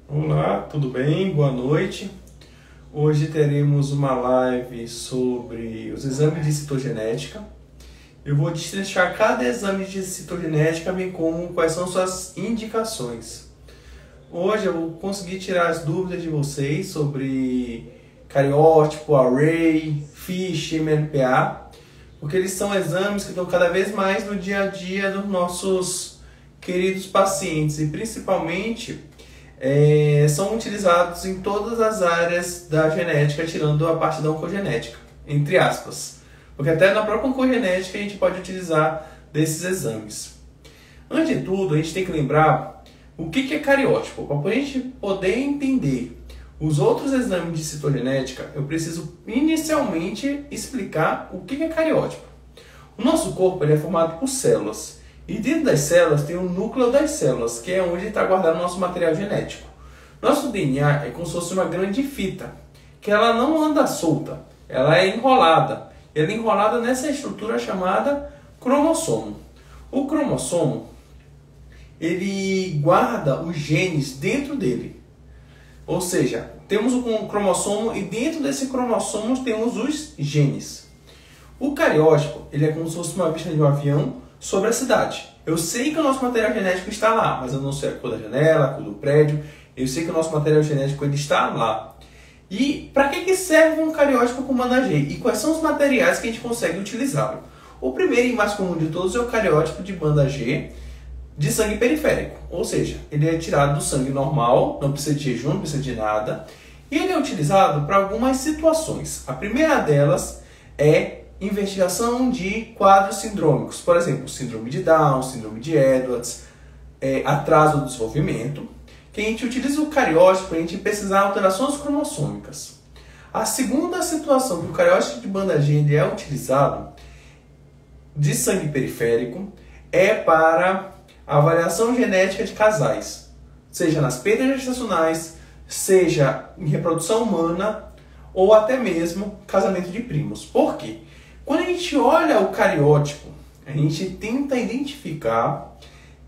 Olá, tudo bem? Boa noite. Hoje teremos uma live sobre os exames de citogenética. Eu vou destrinchar cada exame de citogenética, bem como quais são suas indicações. Hoje eu vou conseguir tirar as dúvidas de vocês sobre cariótipo, array, FISH, MLPA, porque eles são exames que estão cada vez mais no dia a dia dos nossos queridos pacientes e principalmente são utilizados em todas as áreas da genética, tirando a parte da oncogenética, entre aspas. Porque até na própria oncogenética a gente pode utilizar desses exames. Antes de tudo, a gente tem que lembrar o que é cariótipo. Para a gente poder entender os outros exames de citogenética, eu preciso inicialmente explicar o que é cariótipo. O nosso corpo ele é formado por células. E dentro das células tem o núcleo das células, que é onde está guardado o nosso material genético. Nosso DNA é como se fosse uma grande fita, que ela não anda solta, ela é enrolada. Ela é enrolada nessa estrutura chamada cromossomo. O cromossomo, ele guarda os genes dentro dele. Ou seja, temos um cromossomo e dentro desse cromossomo temos os genes. O cariótipo, ele é como se fosse uma vista de um avião sobre a cidade. Eu sei que o nosso material genético está lá, mas eu não sei a cor da janela, a cor do prédio. Eu sei que o nosso material genético ele está lá. E para que serve um cariótipo com banda G? E quais são os materiais que a gente consegue utilizá-lo? O primeiro e mais comum de todos é o cariótipo de banda G de sangue periférico. Ou seja, ele é tirado do sangue normal, não precisa de jejum, não precisa de nada. E ele é utilizado para algumas situações. A primeira delas é investigação de quadros sindrômicos, por exemplo, síndrome de Down, síndrome de Edwards, atraso do desenvolvimento, que a gente utiliza o cariótipo para a gente pesquisar alterações cromossômicas. A segunda situação que o cariótipo de banda G é utilizado de sangue periférico é para avaliação genética de casais, seja nas perdas gestacionais, seja em reprodução humana ou até mesmo casamento de primos. Por quê? Quando a gente olha o cariótipo, a gente tenta identificar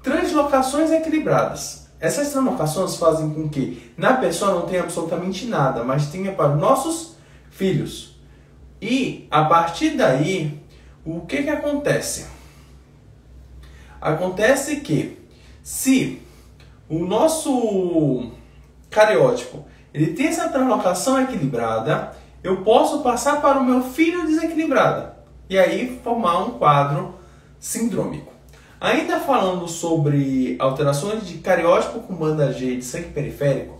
translocações equilibradas. Essas translocações fazem com que na pessoa não tenha absolutamente nada, mas tenha para os nossos filhos. E a partir daí, o que acontece? Acontece que se o nosso cariótipo ele tem essa translocação equilibrada, eu posso passar para o meu filho desequilibrado e aí formar um quadro sindrômico. Ainda falando sobre alterações de cariótipo com banda G de sangue periférico,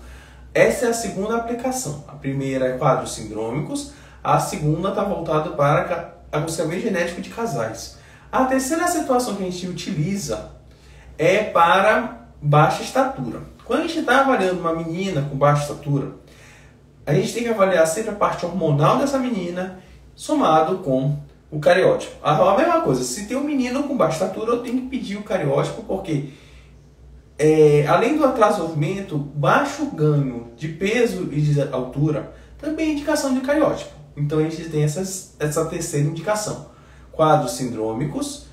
essa é a segunda aplicação. A primeira é quadros sindrômicos, a segunda está voltada para aconselhamento genético de casais. A terceira situação que a gente utiliza é para baixa estatura. Quando a gente está avaliando uma menina com baixa estatura, a gente tem que avaliar sempre a parte hormonal dessa menina somado com o cariótipo. A mesma coisa, se tem um menino com baixa estatura, eu tenho que pedir o cariótipo porque, além do atraso do desenvolvimento, baixo ganho de peso e de altura também é indicação de cariótipo. Então a gente tem essa terceira indicação. Quadros sindrômicos,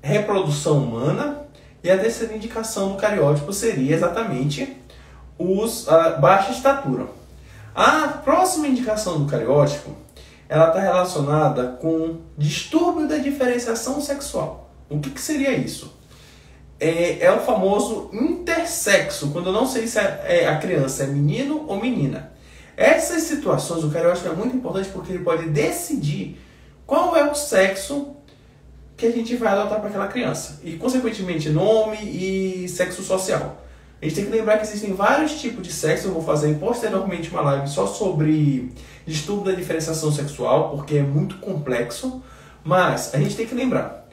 reprodução humana e a terceira indicação do cariótipo seria exatamente a baixa estatura. A próxima indicação do cariótipo ela está relacionada com distúrbio da diferenciação sexual. O que seria isso? É o famoso intersexo, quando eu não sei se a criança é menino ou menina. Essas situações, o cariótipo é muito importante porque ele pode decidir qual é o sexo que a gente vai adotar para aquela criança. E, consequentemente, nome e sexo social. A gente tem que lembrar que existem vários tipos de sexo. Eu vou fazer posteriormente uma live só sobre distúrbio da diferenciação sexual, porque é muito complexo. Mas a gente tem que lembrar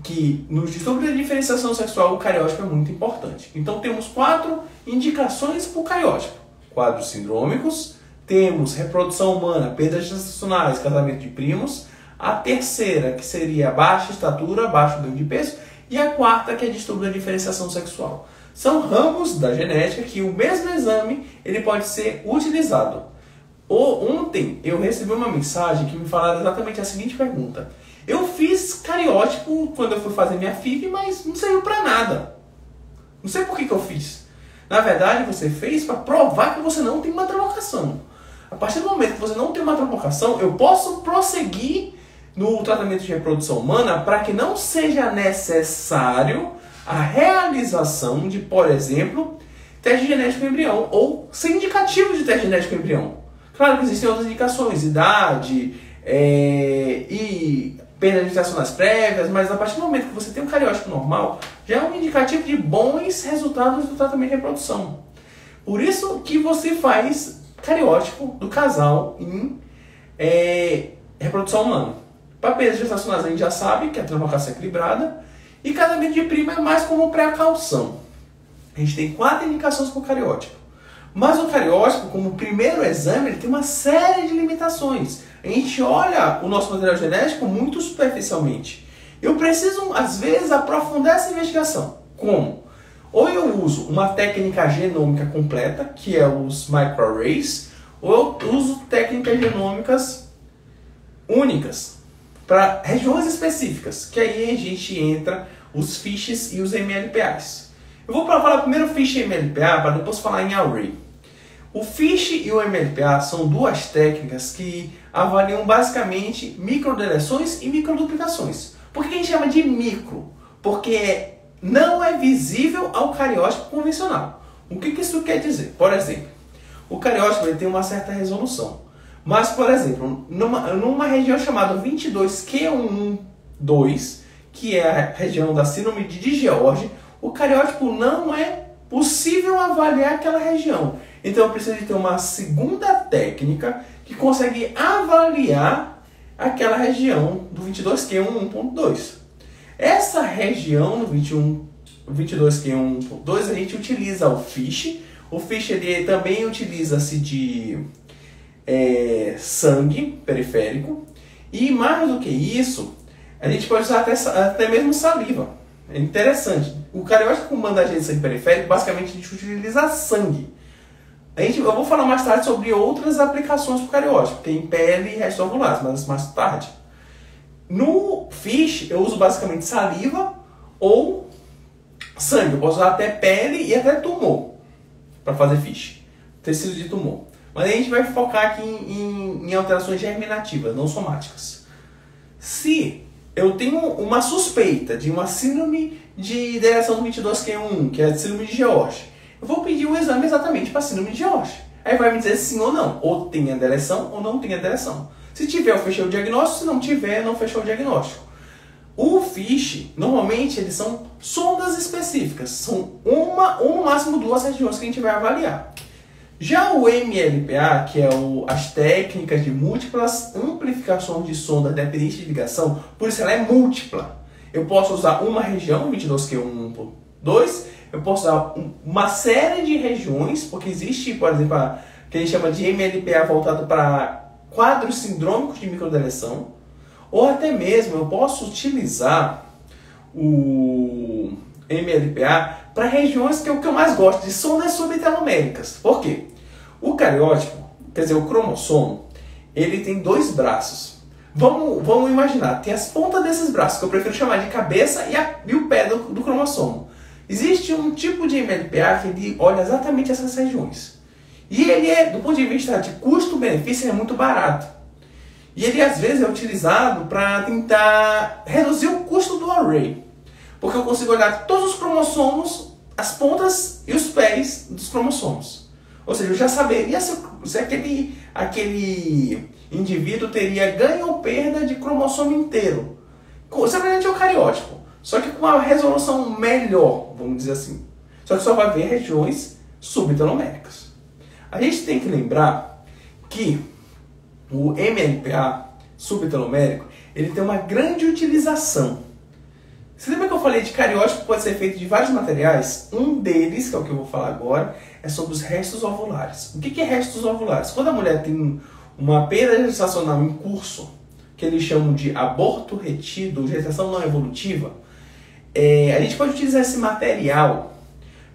que no distúrbio da diferenciação sexual o cariótipo é muito importante. Então temos 4 indicações para o cariótipo. Quadros sindrômicos, temos reprodução humana, perdas gestacionais, casamento de primos. A terceira, que seria baixa estatura, baixo ganho de peso. E a quarta, que é distúrbio da diferenciação sexual. São ramos da genética que o mesmo exame ele pode ser utilizado. Ontem eu recebi uma mensagem que me falaram exatamente a seguinte pergunta. Eu fiz cariótipo quando eu fui fazer minha FIV, mas não serviu para nada. Não sei por que eu fiz. Na verdade, você fez para provar que você não tem uma translocação. A partir do momento que você não tem uma translocação, eu posso prosseguir no tratamento de reprodução humana para que não seja necessário a realização de, por exemplo, teste genético em embrião ou ser indicativo de teste genético em embrião. Claro que existem outras indicações, idade e perda de gestacionais prévias, mas a partir do momento que você tem um cariótipo normal, já é um indicativo de bons resultados do tratamento de reprodução. Por isso que você faz cariótipo do casal em reprodução humana. Para perda de gestacionais a gente já sabe que a translocação é equilibrada, e casamento de prima é mais como precaução. A gente tem 4 indicações para o cariótipo. Mas o cariótipo, como primeiro exame, ele tem uma série de limitações. A gente olha o nosso material genético muito superficialmente. Eu preciso, às vezes, aprofundar essa investigação. Como? Ou eu uso uma técnica genômica completa, que é os microarrays, ou eu uso técnicas genômicas únicas, para regiões específicas, que aí a gente entra os FISHs e os MLPAs. Eu vou falar primeiro FISH e MLPA, para depois falar em array. O FISH e o MLPA são 2 técnicas que avaliam basicamente microdeleções e microduplicações. Por que a gente chama de micro? Porque não é visível ao cariótipo convencional. O que isso quer dizer? Por exemplo, o cariótipo ele tem uma certa resolução. Mas, por exemplo, numa região chamada 22q12, que é a região da síndrome de George, o cariótipo não é possível avaliar aquela região. Então eu preciso de ter uma segunda técnica que consegue avaliar aquela região do 22q1.2. Essa região no 22q1.2 a gente utiliza o FISH. O FISH ele também utiliza-se de sangue periférico. E mais do que isso, a gente pode usar até mesmo saliva. É interessante. O cariótipo com bandagem de sangue periférico, basicamente a gente utiliza sangue. Eu vou falar mais tarde sobre outras aplicações para o cariótipo, tem pele e restos ovulares, mas mais tarde. No FISH, eu uso basicamente saliva ou sangue. Eu posso usar até pele e até tumor para fazer FISH, tecido de tumor. Mas a gente vai focar aqui em alterações germinativas, não somáticas. Se eu tenho uma suspeita de uma síndrome de deleção do 22q1, que é a síndrome de George, eu vou pedir um exame exatamente para a síndrome de George. Aí vai me dizer sim ou não, ou tem a deleção ou não tem a deleção. Se tiver, eu fechei o diagnóstico, se não tiver, não fechou o diagnóstico. O FISH, normalmente, eles são sondas específicas, são uma ou no máximo 2 regiões que a gente vai avaliar. Já o MLPA, que é as técnicas de múltiplas amplificações de sonda dependente de ligação, por isso ela é múltipla. Eu posso usar uma região, 22q1.2, eu posso usar uma série de regiões, porque existe, por exemplo, que a gente chama de MLPA voltado para quadros sindrômicos de microdeleção, ou até mesmo eu posso utilizar o MLPA para regiões que é o que eu mais gosto, de sondas subteloméricas. Por quê? O cariótipo, quer dizer, o cromossomo, ele tem 2 braços. Vamos imaginar, tem as pontas desses braços, que eu prefiro chamar de cabeça e o pé do cromossomo. Existe um tipo de MLPA que ele olha exatamente essas regiões. E ele do ponto de vista de custo-benefício, é muito barato. E ele às vezes é utilizado para tentar reduzir o custo do array. Porque eu consigo olhar todos os cromossomos, as pontas e os pés dos cromossomos. Ou seja, eu já saberia se aquele indivíduo teria ganho ou perda de cromossomo inteiro. Semelhante ao cariótipo, só que com uma resolução melhor, vamos dizer assim. Só que só vai ver regiões subteloméricas. A gente tem que lembrar que o MLPA subtelomérico, ele tem uma grande utilização. Você lembra que eu falei de cariótipo que pode ser feito de vários materiais? Um deles, que é o que eu vou falar agora, é sobre os restos ovulares. O que é restos ovulares? Quando a mulher tem uma perda gestacional em curso, que eles chamam de aborto retido, gestação não evolutiva, a gente pode utilizar esse material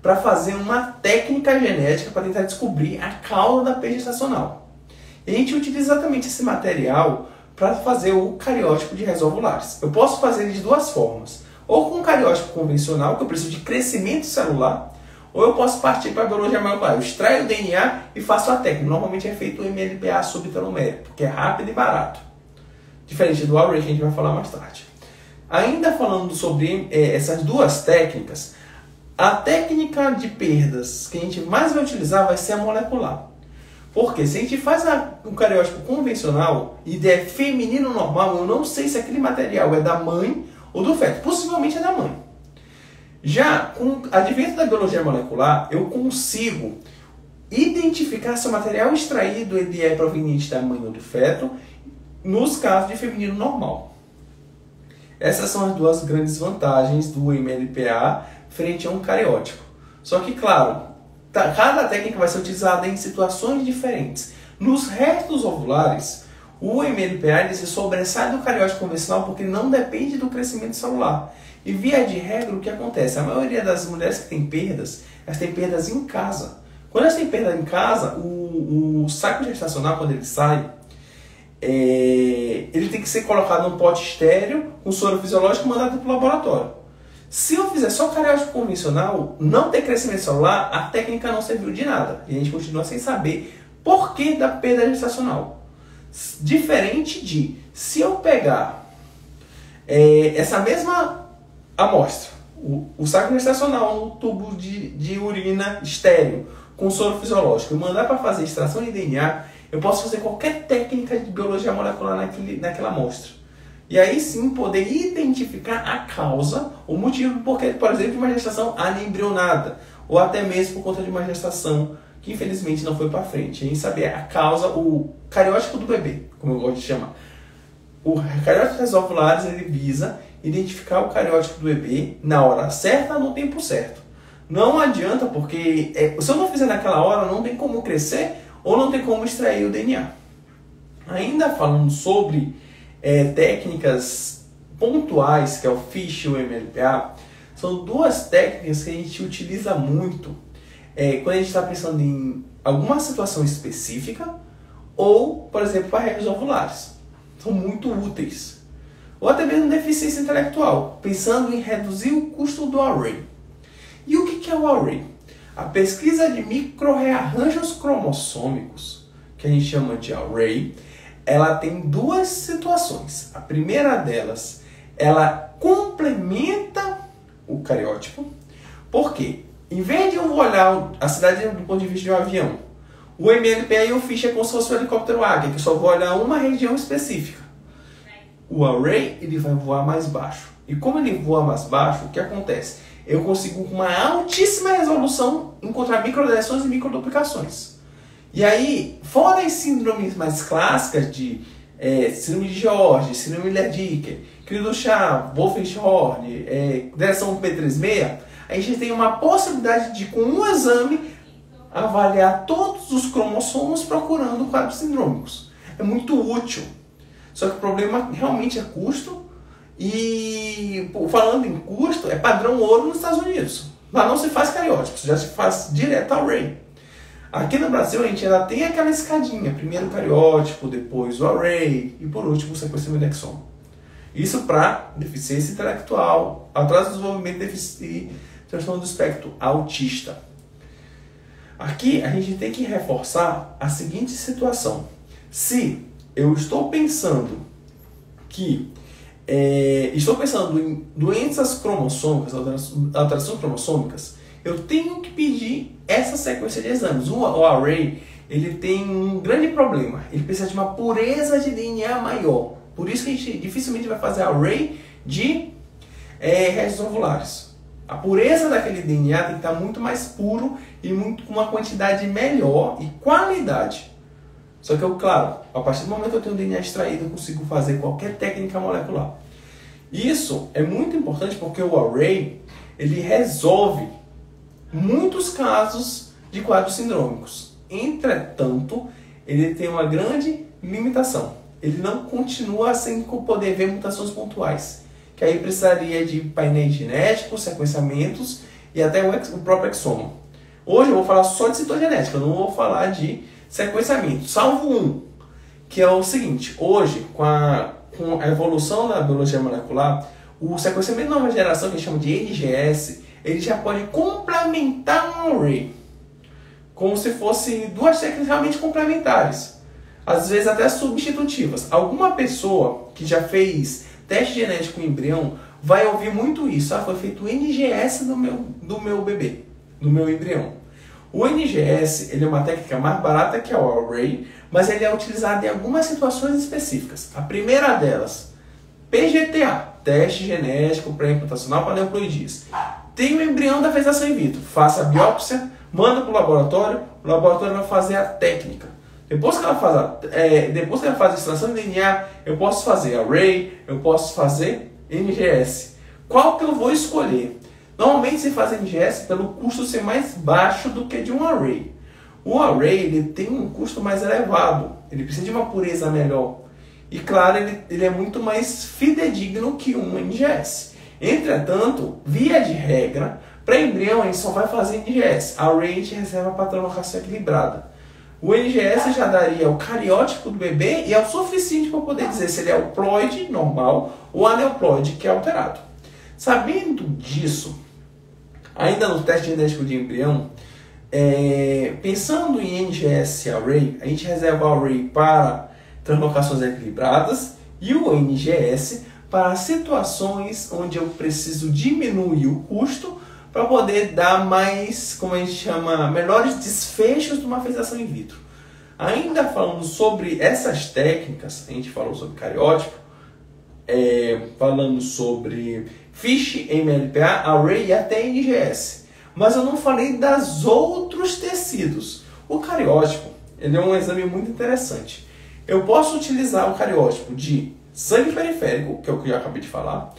para fazer uma técnica genética para tentar descobrir a causa da perda gestacional. E a gente utiliza exatamente esse material para fazer o cariótipo de restos ovulares. Eu posso fazer ele de 2 formas. Ou com um cariótipo convencional, que eu preciso de crescimento celular, Ou eu posso partir para a biologia molecular. Eu extraio o DNA e faço a técnica. Normalmente é feito o MLPA subtelomérico, porque é rápido e barato. Diferente do array, que a gente vai falar mais tarde. Ainda falando sobre essas duas técnicas, a técnica de perdas que a gente mais vai utilizar vai ser a molecular. Porque se a gente faz um cariótipo convencional e der feminino normal, eu não sei se aquele material é da mãe ou do feto. Possivelmente é da mãe. Já com o advento da biologia molecular, eu consigo identificar se o material extraído ele é proveniente da mãe ou do feto, nos casos de feminino normal. Essas são as duas grandes vantagens do MLPA frente a um cariótipo. Só que, claro, cada técnica vai ser utilizada em situações diferentes. Nos restos ovulares, o MLPA ele se sobressai do cariótipo convencional porque não depende do crescimento celular. E via de regra, o que acontece? A maioria das mulheres que têm perdas, elas têm perdas em casa. Quando elas têm perda em casa, o saco gestacional, quando ele sai, ele tem que ser colocado num pote estéreo, com soro fisiológico e mandado para o laboratório. Se eu fizer só cariótipo convencional, não ter crescimento celular, a técnica não serviu de nada. E a gente continua sem saber por que da perda gestacional. Diferente de, se eu pegar essa mesma amostra, o saco gestacional no tubo de urina estéreo, com soro fisiológico, e mandar para fazer extração de DNA, eu posso fazer qualquer técnica de biologia molecular naquela amostra. E aí sim poder identificar a causa, o motivo porque, por exemplo, de uma gestação anembrionada, ou até mesmo por conta de uma gestação que infelizmente não foi para frente. E aí saber a causa, o cariótipo do bebê, como eu gosto de chamar. O cariótipo ovulares ele visa identificar o cariótipo do bebê na hora certa, no tempo certo. Não adianta porque se eu não fizer naquela hora, não tem como crescer ou não tem como extrair o DNA. Ainda falando sobre técnicas pontuais, que é o FISH e o MLPA, são duas técnicas que a gente utiliza muito quando a gente está pensando em alguma situação específica ou, por exemplo, para redes ovulares. São muito úteis. Ou até mesmo deficiência intelectual, pensando em reduzir o custo do array. E o que é o array? A pesquisa de micro-rearranjos cromossômicos, que a gente chama de array, ela tem duas situações. A primeira delas, ela complementa o cariótipo. Por quê? Em vez de eu olhar a cidade do ponto de vista de um avião, o MLPA e o FISH é como se fosse um helicóptero águia, que eu só vou olhar uma região específica. O array ele vai voar mais baixo. E como ele voa mais baixo, o que acontece? Eu consigo, com uma altíssima resolução, encontrar microdeleções e microduplicações. E aí, fora as síndromes mais clássicas de síndrome de George, síndrome de Lerdicker, Cri-du-Chat, Wolfenshorn, deleção P36, a gente tem uma possibilidade de, com um exame, avaliar todos os cromossomos procurando quadros sindrômicos. É muito útil. Só que o problema realmente é custo. E falando em custo, é padrão ouro nos Estados Unidos. Lá não se faz cariótipo, já se faz direto ao array. Aqui no Brasil a gente ainda tem aquela escadinha. Primeiro o cariótipo, depois o array e por último o sequenciamento de exoma. Isso para deficiência intelectual, atraso do desenvolvimento e transtorno do espectro autista. Aqui a gente tem que reforçar a seguinte situação. Se eu estou pensando em doenças cromossômicas, alterações cromossômicas, eu tenho que pedir essa sequência de exames. O array ele tem um grande problema. Ele precisa de uma pureza de DNA maior. Por isso que a gente dificilmente vai fazer array de restos ovulares. A pureza daquele DNA tem que estar muito mais puro e com uma quantidade melhor e qualidade. Só que claro, a partir do momento que eu tenho o DNA extraído, eu consigo fazer qualquer técnica molecular. Isso é muito importante porque o array ele resolve muitos casos de quadros sindrômicos. Entretanto, ele tem uma grande limitação. Ele não continua sem poder ver mutações pontuais, que aí precisaria de painéis genéticos, sequenciamentos e até o próprio exoma. Hoje eu vou falar só de citogenética, eu não vou falar de sequenciamento, salvo um, que é o seguinte: hoje, com a evolução da biologia molecular, o sequenciamento de nova geração, que a gente chama de NGS, ele já pode complementar um array, como se fossem duas técnicas realmente complementares, às vezes até substitutivas. Alguma pessoa que já fez teste genético em embrião vai ouvir muito isso. Foi feito o NGS do meu bebê, do meu embrião. O NGS ele é uma técnica mais barata que o array, mas ele é utilizado em algumas situações específicas. A primeira delas, PGTA, teste genético pré-implantacional para aneuploidias. Tem o embrião da gestação in vitro, faça a biópsia, manda para o laboratório vai fazer a técnica. Depois que ela faz a extração de DNA, eu posso fazer array, eu posso fazer NGS. Qual que eu vou escolher? Normalmente se faz NGS pelo custo ser mais baixo do que de um array. O array ele tem um custo mais elevado, ele precisa de uma pureza melhor. E claro, ele é muito mais fidedigno que um NGS. Entretanto, via de regra, para embrião a gente só vai fazer NGS. Array a gente reserva para translocação equilibrada. O NGS já daria o cariótipo do bebê e é o suficiente para poder dizer se ele é o ploide normal ou aneuploide que é alterado. Sabendo disso, ainda no teste genético de embrião, pensando em NGS array, a gente reserva o array para translocações equilibradas e o NGS para situações onde eu preciso diminuir o custo para poder dar mais, como a gente chama, melhores desfechos de uma gestação in vitro. Ainda falando sobre essas técnicas, a gente falou sobre cariótipo, falando sobre FISH, MLPA, array e até NGS. Mas eu não falei das outros tecidos. O cariótipo, ele é um exame muito interessante. Eu posso utilizar o cariótipo de sangue periférico, que é o que eu acabei de falar.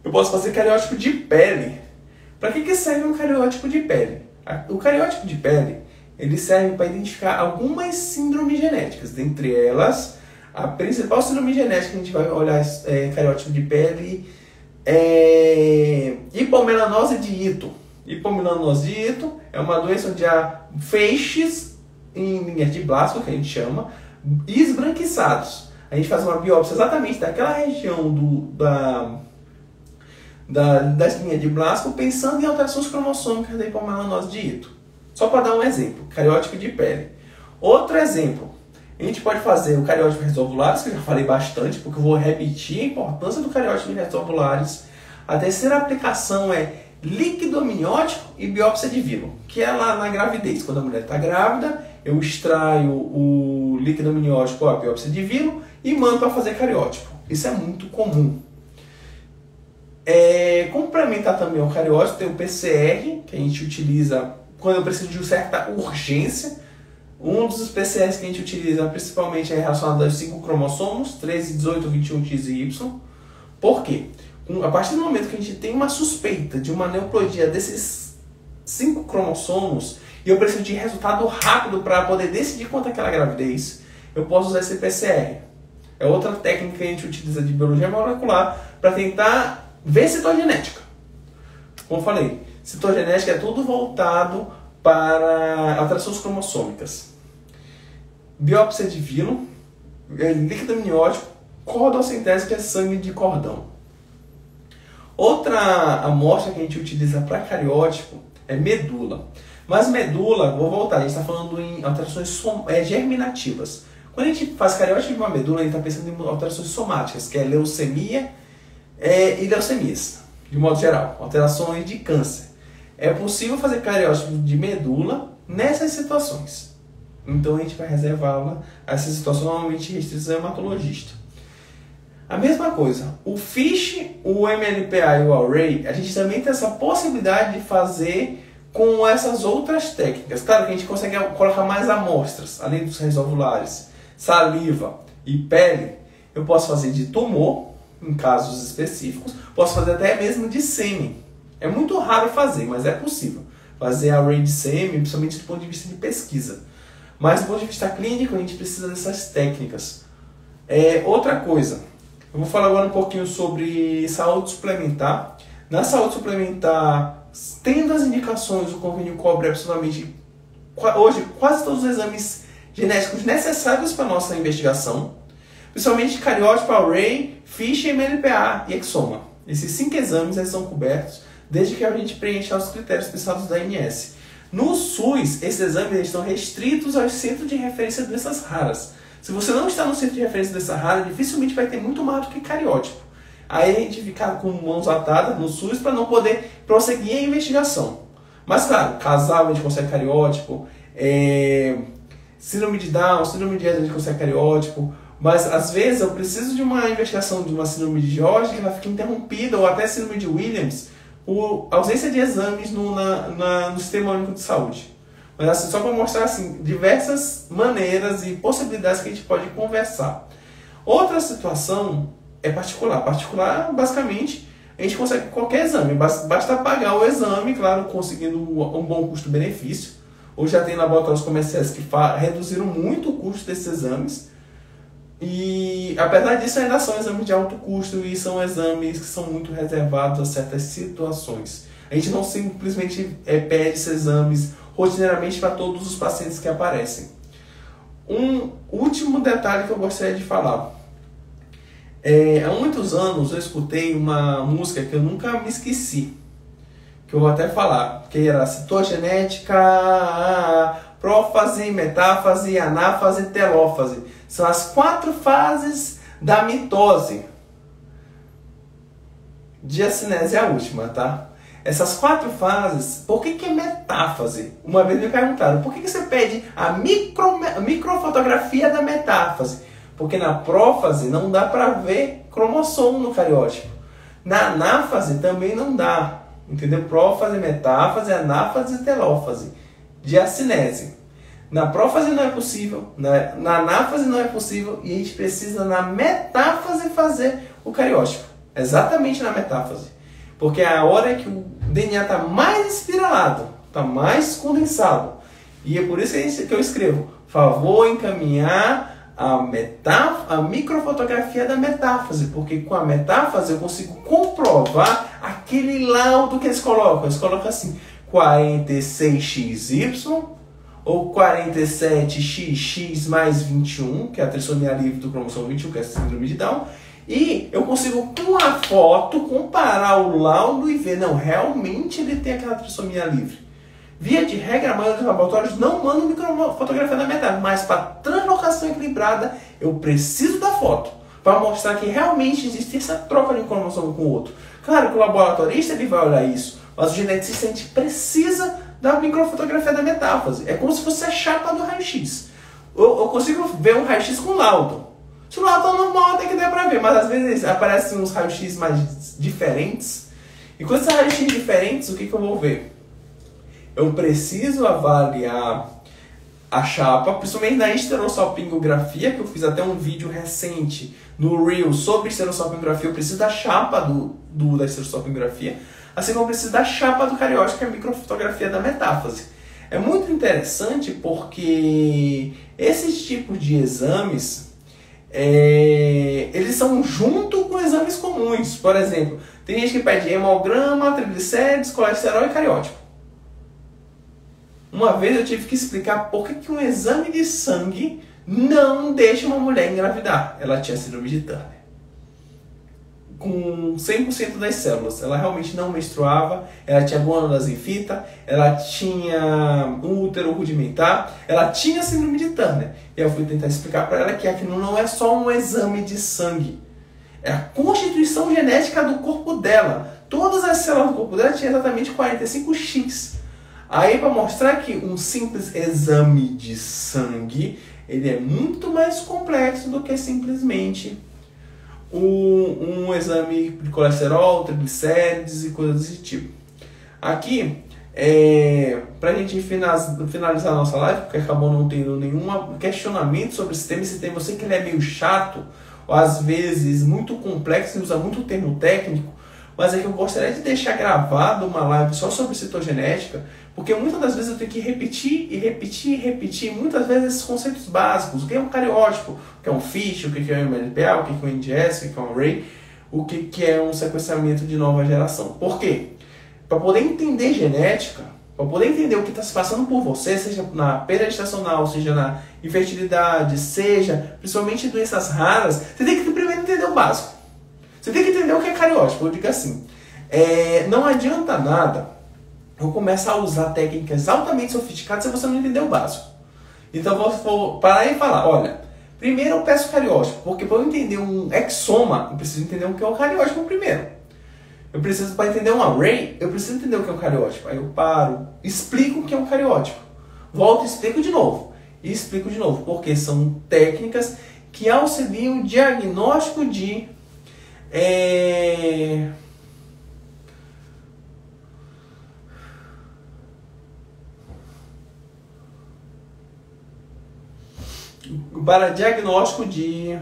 Eu posso fazer cariótipo de pele. Para que serve um cariótipo de pele? O cariótipo de pele ele serve para identificar algumas síndromes genéticas. Dentre elas, a principal síndrome genética que a gente vai olhar cariótipo de pele é hipomelanose de Ito. Hipomelanose de Ito é uma doença onde há feixes em linhas de Blaschko, que a gente chama, esbranquiçados. A gente faz uma biópsia exatamente daquela região das linhas de Blaschko, pensando em alterações cromossômicas da hipomelanose de Ito. Só para dar um exemplo, cariótipo de pele. Outro exemplo, a gente pode fazer o cariótipo resolvulares, que eu já falei bastante, porque eu vou repetir a importância do cariótipo resolvulares. A terceira aplicação é líquido amniótico e biópsia de vilo, que é lá na gravidez. Quando a mulher está grávida, eu extraio o líquido amniótico ou a biópsia de vilo e mando para fazer cariótipo. Isso é muito comum. Complementar também o cariótipo, tem o PCR, que a gente utiliza quando eu preciso de certa urgência. Um dos PCRs que a gente utiliza principalmente é relacionado aos 5 cromossomos, 13, 18, 21, X e Y. Por quê? A partir do momento que a gente tem uma suspeita de uma aneuploidia desses 5 cromossomos e eu preciso de resultado rápido para poder decidir quanto é aquela gravidez, eu posso usar esse PCR. É outra técnica que a gente utiliza de biologia molecular para tentar ver citogenética. Como eu falei, citogenética é tudo voltado para alterações cromossômicas. Biópsia de vilo, líquido amniótico, cordocentese, que é sangue de cordão. Outra amostra que a gente utiliza para cariótipo é medula. Mas medula, vou voltar, a gente está falando em alterações germinativas. Quando a gente faz cariótipo de uma medula, a gente está pensando em alterações somáticas, que é leucemia e leucemias, de modo geral, alterações de câncer. É possível fazer cariótipo de medula nessas situações. Então a gente vai reservá-la a essas situações normalmente restritas ao hematologista. A mesma coisa, o FISH, o MLPA e o array, a gente também tem essa possibilidade de fazer com essas outras técnicas. Claro que a gente consegue colocar mais amostras, além dos resolvulares, saliva e pele. Eu posso fazer de tumor, em casos específicos, posso fazer até mesmo de sêmen. É muito raro fazer, mas é possível fazer array de sêmen, principalmente do ponto de vista de pesquisa. Mas do ponto de vista clínico, a gente precisa dessas técnicas. Outra coisa, eu vou falar agora um pouquinho sobre saúde suplementar. Na saúde suplementar, tendo as indicações, o convênio cobre absolutamente, hoje, quase todos os exames genéticos necessários para a nossa investigação, principalmente cariótipo, array, FISH, MLPA e exoma. Esses 5 exames eles são cobertos desde que a gente preencha os critérios pensados da ANS. No SUS, esses exames estão restritos aos centros de referência de doenças raras. Se você não está no centro de referência de doença rara, dificilmente vai ter muito mais do que cariótipo. Aí a gente fica com mãos atadas no SUS para não poder prosseguir a investigação. Mas claro, casal a gente consegue cariótipo, síndrome de Down, síndrome de Ehlers a gente consegue cariótipo, mas às vezes eu preciso de uma investigação de uma síndrome de George que ela fica interrompida, ou até síndrome de Williams, por ausência de exames no Sistema Único de Saúde. Mas assim, só para mostrar assim, diversas maneiras e possibilidades que a gente pode conversar. Outra situação é particular. Particular, basicamente, a gente consegue qualquer exame. Basta pagar o exame, claro, conseguindo um bom custo-benefício. Hoje já tem laboratórios comerciais que reduziram muito o custo desses exames. E, apesar disso, ainda são exames de alto custo e são exames que são muito reservados a certas situações. A gente não simplesmente pede esses exames rotineiramente para todos os pacientes que aparecem. Um último detalhe que eu gostaria de falar. Há muitos anos eu escutei uma música que eu nunca me esqueci, que eu vou até falar, que era citogenética, prófase, metáfase, anáfase e telófase. São as 4 fases da mitose. Diacinese é a última, tá? Essas 4 fases, por que é metáfase? Uma vez me perguntaram, por que você pede a microfotografia da metáfase? Porque na prófase não dá para ver cromossomo no cariótipo. Na anáfase também não dá. Entendeu? Prófase, metáfase, anáfase e telófase. Diacinese. Na prófase não é possível, na anáfase não é possível, e a gente precisa na metáfase fazer o cariótipo. Exatamente na metáfase. Porque é a hora que o DNA está mais espiralado, está mais condensado. E é por isso que eu escrevo, favor encaminhar a microfotografia da metáfase, porque com a metáfase eu consigo comprovar aquele laudo que eles colocam. Eles colocam assim, 46XY ou 47XX mais 21, que é a trissomia livre do cromossomo 21, que é a síndrome de Down. E eu consigo, com a foto, comparar o laudo e ver, não, realmente ele tem aquela trissomia livre. Via de regra, a maioria dos laboratórios não mandam microfotografia da metáfase, mas para translocação equilibrada, eu preciso da foto, para mostrar que realmente existe essa troca de um cromossomo com o outro. Claro que o laboratorista ele vai olhar isso, mas o geneticista a gente precisa da microfotografia da metáfase. É como se fosse a chapa do raio-x. Eu consigo ver um raio-x com laudo. Se o laudo é normal, tem que dar para ver, mas às vezes aparecem uns raios-x mais diferentes. E com esses raios-x diferentes, o que eu vou ver? Eu preciso avaliar a chapa, principalmente na esterossalpingografia, que eu fiz até um vídeo recente no Reel sobre esterossalpingografia. Eu preciso da chapa da esterossalpingografia, assim como eu preciso da chapa do cariótipo, que é a microfotografia da metáfase. É muito interessante porque esses tipos de exames, eles são junto com exames comuns. Por exemplo, tem gente que pede hemograma, triglicérides, colesterol e cariótipo. Uma vez eu tive que explicar por que um exame de sangue não deixa uma mulher engravidar. Ela tinha síndrome de Turner, com 100% das células. Ela realmente não menstruava, ela tinha gônadas em fita, ela tinha um útero rudimentar, ela tinha síndrome de Turner. E eu fui tentar explicar para ela que aquilo não é só um exame de sangue, é a constituição genética do corpo dela. Todas as células do corpo dela tinham exatamente 45X. Aí, para mostrar que um simples exame de sangue, ele é muito mais complexo do que simplesmente um exame de colesterol, triglicérides e coisas desse tipo. Aqui, para a gente finalizar a nossa live, porque acabou não tendo nenhum questionamento sobre esse tema eu sei que ele é meio chato, ou às vezes muito complexo e usa muito termo técnico, mas é que eu gostaria de deixar gravado uma live só sobre citogenética, porque muitas das vezes eu tenho que repetir muitas vezes esses conceitos básicos. O que é um cariótipo, o que é um FISH, o que é um MLPA, o que é um NGS, o que é um array, o que é um sequenciamento de nova geração. Por quê? Para poder entender genética, para poder entender o que está se passando por você, seja na perda gestacional, seja na infertilidade, seja principalmente doenças raras, você tem que primeiro entender o básico. Você tem que entender o que é cariótipo. Eu digo assim, Não adianta nada eu começar a usar técnicas altamente sofisticadas se você não entender o básico. Então eu vou parar e falar, olha, primeiro eu peço cariótipo, porque para eu entender um exoma, eu preciso entender o que é o cariótipo primeiro. Eu preciso, para entender um array, eu preciso entender o que é um cariótipo. Aí eu paro, explico o que é um cariótipo. Volto e explico de novo. E explico de novo, porque são técnicas que auxiliam o diagnóstico de... para diagnóstico de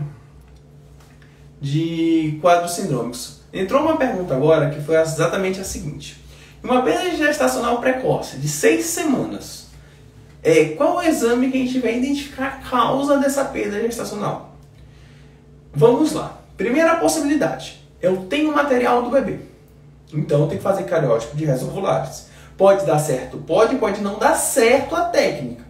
quadros sindrômicos. Entrou uma pergunta agora que foi exatamente a seguinte. Uma perda gestacional precoce de 6 semanas. Qual é o exame que a gente vai identificar a causa dessa perda gestacional? Vamos lá. Primeira possibilidade. Eu tenho material do bebê. Então eu tenho que fazer cariótipo de restos ovulares. Pode dar certo? Pode não dar certo a técnica.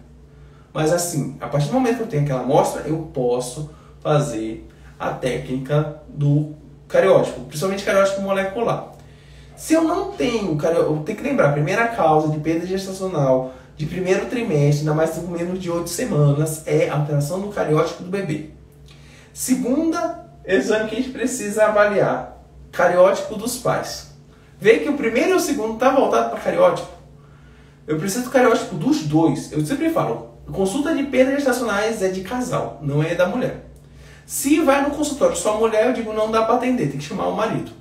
Mas assim, a partir do momento que eu tenho aquela amostra, eu posso fazer a técnica do cariótipo, principalmente cariótipo molecular. Se eu não tenho, eu tenho que lembrar, a primeira causa de perda gestacional de primeiro trimestre, ainda mais com menos de 8 semanas, é a alteração do cariótipo do bebê. Segunda exame que a gente precisa avaliar, cariótipo dos pais. Vê que o primeiro e o segundo está voltado para cariótipo. Eu preciso do cariótipo dos dois. Eu sempre falo, consulta de perdas gestacionais é de casal, não é da mulher. Se vai no consultório só mulher, eu digo não dá para atender, tem que chamar o marido.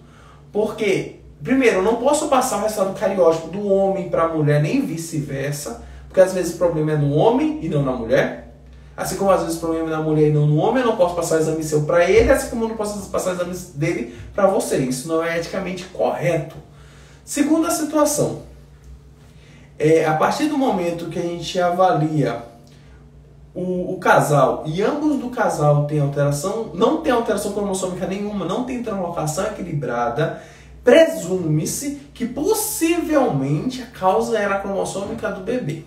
Porque, primeiro, eu não posso passar o resultado do cariótipo do homem para a mulher, nem vice-versa, porque às vezes o problema é no homem e não na mulher. Assim como às vezes o problema é na mulher e não no homem, eu não posso passar o exame seu para ele, assim como eu não posso passar o exame dele para você. Isso não é eticamente correto. Segunda situação, a partir do momento que a gente avalia o casal, e ambos do casal têm alteração, não tem alteração cromossômica nenhuma, não tem translocação equilibrada, presume-se que possivelmente a causa era a cromossômica do bebê.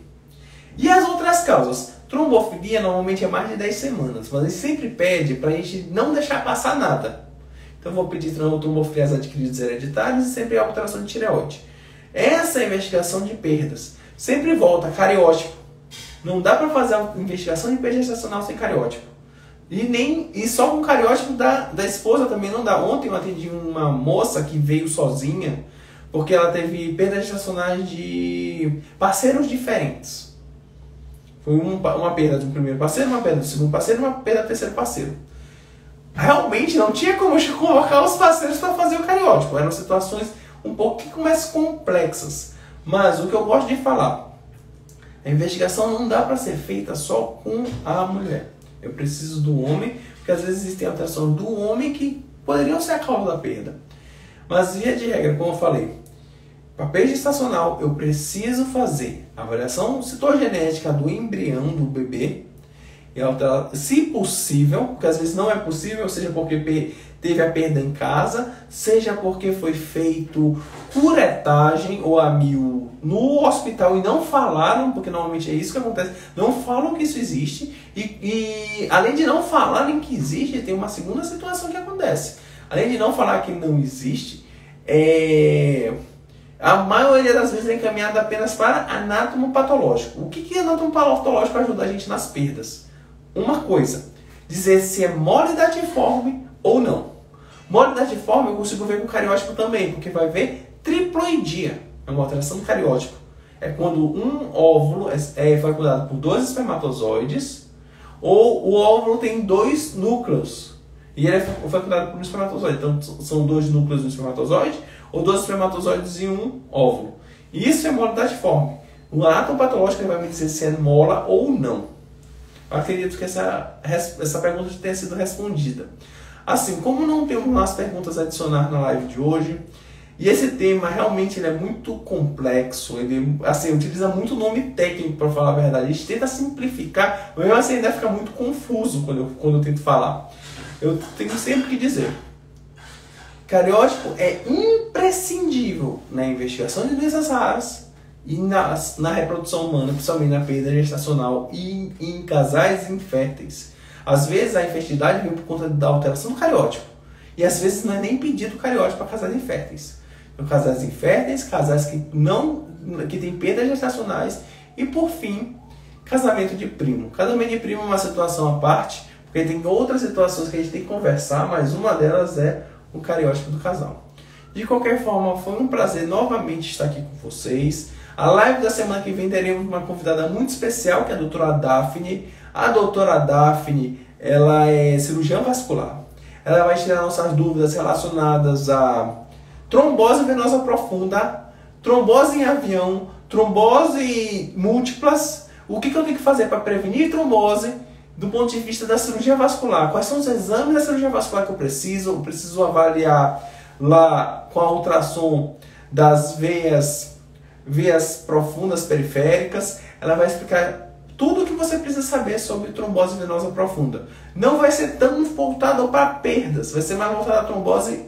E as outras causas? Trombofilia normalmente é mais de 10 semanas, mas a gente sempre pede para a gente não deixar passar nada. Então eu vou pedir trombofilias adquiridas hereditárias e sempre alteração de tireoide. Essa é a investigação de perdas. Sempre volta cariótipo. Não dá para fazer a investigação de perda gestacional sem cariótipo. E só com cariótipo da esposa também não dá. Ontem eu atendi uma moça que veio sozinha, porque ela teve perdas gestacionais de parceiros diferentes. Foi uma perda do primeiro parceiro, uma perda do segundo parceiro e uma perda do terceiro parceiro. Realmente não tinha como convocar os parceiros para fazer o cariótipo. Eram situações um pouquinho mais complexas. Mas o que eu gosto de falar, a investigação não dá para ser feita só com a mulher. Eu preciso do homem, porque às vezes existem alterações do homem que poderiam ser a causa da perda. Mas via de regra, como eu falei, para perda gestacional eu preciso fazer a avaliação citogenética do embrião do bebê, e alterar, se possível, porque às vezes não é possível, seja porque teve a perda em casa, seja porque foi feito curetagem ou amil no hospital e não falaram, porque normalmente é isso que acontece, não falam que isso existe, e além de não falarem que existe, tem uma segunda situação que acontece. Além de não falar que não existe, a maioria das vezes é encaminhada apenas para anatomopatológico. O que anatomopatológico ajuda a gente nas perdas? Uma coisa, dizer se é mole datiforme ou não. Mole datiforme eu consigo ver com cariótipo também, porque vai ver triploidia, é uma alteração do cariótipo. É quando um óvulo é fecundado por 2 espermatozoides, ou o óvulo tem 2 núcleos, e ele é fecundado por um espermatozoide. Então são 2 núcleos no espermatozoide, ou 2 espermatozoides e um óvulo. Isso é mole datiforme. O anatomopatológico vai me dizer se é mola ou não. Eu acredito que essa pergunta tenha sido respondida. Assim, como não temos mais perguntas a adicionar na live de hoje, e esse tema realmente ele é muito complexo, ele assim, utiliza muito nome técnico para falar a verdade, a gente tenta simplificar, mas mesmo assim ainda fica muito confuso quando eu tento falar. Eu tenho sempre que dizer, cariótipo é imprescindível na investigação de doenças raras, e na reprodução humana, principalmente na perda gestacional e em casais inférteis. Às vezes a infertilidade vem por conta da alteração do cariótipo. E às vezes não é nem pedido cariótipo para casais inférteis. casais inférteis, casais que têm perdas gestacionais e, por fim, casamento de primo. Casamento de primo é uma situação à parte, porque tem outras situações que a gente tem que conversar, mas uma delas é o cariótipo do casal. De qualquer forma, foi um prazer novamente estar aqui com vocês. A live da semana que vem teremos uma convidada muito especial, que é a doutora Daphne. A doutora Daphne, ela é cirurgiã vascular. Ela vai tirar nossas dúvidas relacionadas a trombose venosa profunda, trombose em avião, trombose múltiplas. O que eu tenho que fazer para prevenir trombose do ponto de vista da cirurgia vascular? Quais são os exames da cirurgia vascular que eu preciso? Eu preciso avaliar lá com a ultrassom das veias profundas periféricas. Ela vai explicar tudo o que você precisa saber sobre trombose venosa profunda. Não vai ser tão voltado para perdas, vai ser mais voltado a trombose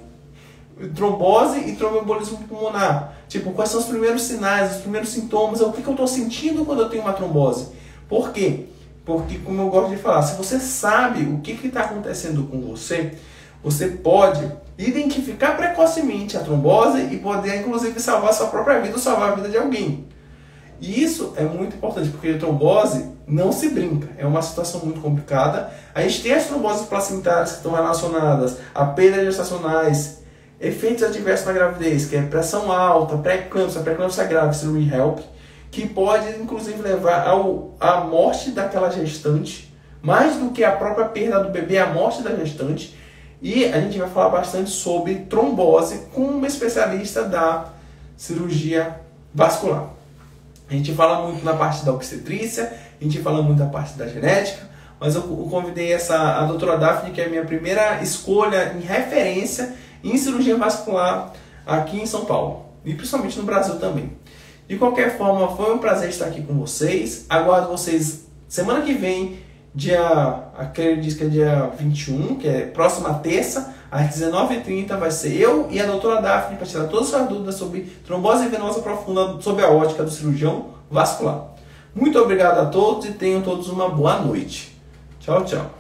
e tromboembolismo pulmonar. Tipo, quais são os primeiros sinais, os primeiros sintomas, o que eu estou sentindo quando eu tenho uma trombose. Por quê? Porque, como eu gosto de falar, se você sabe o que está acontecendo com você, você pode identificar precocemente a trombose e poder, inclusive, salvar a sua própria vida ou salvar a vida de alguém. E isso é muito importante, porque a trombose não se brinca, é uma situação muito complicada. A gente tem as tromboses placentárias que estão relacionadas a perdas gestacionais, efeitos adversos na gravidez, que é pressão alta, pré-eclâmpsia grave, cirurgia HELP, que pode inclusive levar à morte daquela gestante, mais do que a própria perda do bebê, a morte da gestante. E a gente vai falar bastante sobre trombose com uma especialista da cirurgia vascular. A gente fala muito na parte da obstetrícia, a gente fala muito da parte da genética, mas eu convidei a doutora Daphne, que é a minha primeira escolha em referência em cirurgia vascular aqui em São Paulo, e principalmente no Brasil também. De qualquer forma, foi um prazer estar aqui com vocês. Aguardo vocês semana que vem, acredito que é dia 21, que é próxima terça, às 19h30, vai ser eu e a doutora Daphne para tirar todas as suas dúvidas sobre trombose venosa profunda sob a ótica do cirurgião vascular. Muito obrigado a todos e tenham todos uma boa noite. Tchau, tchau.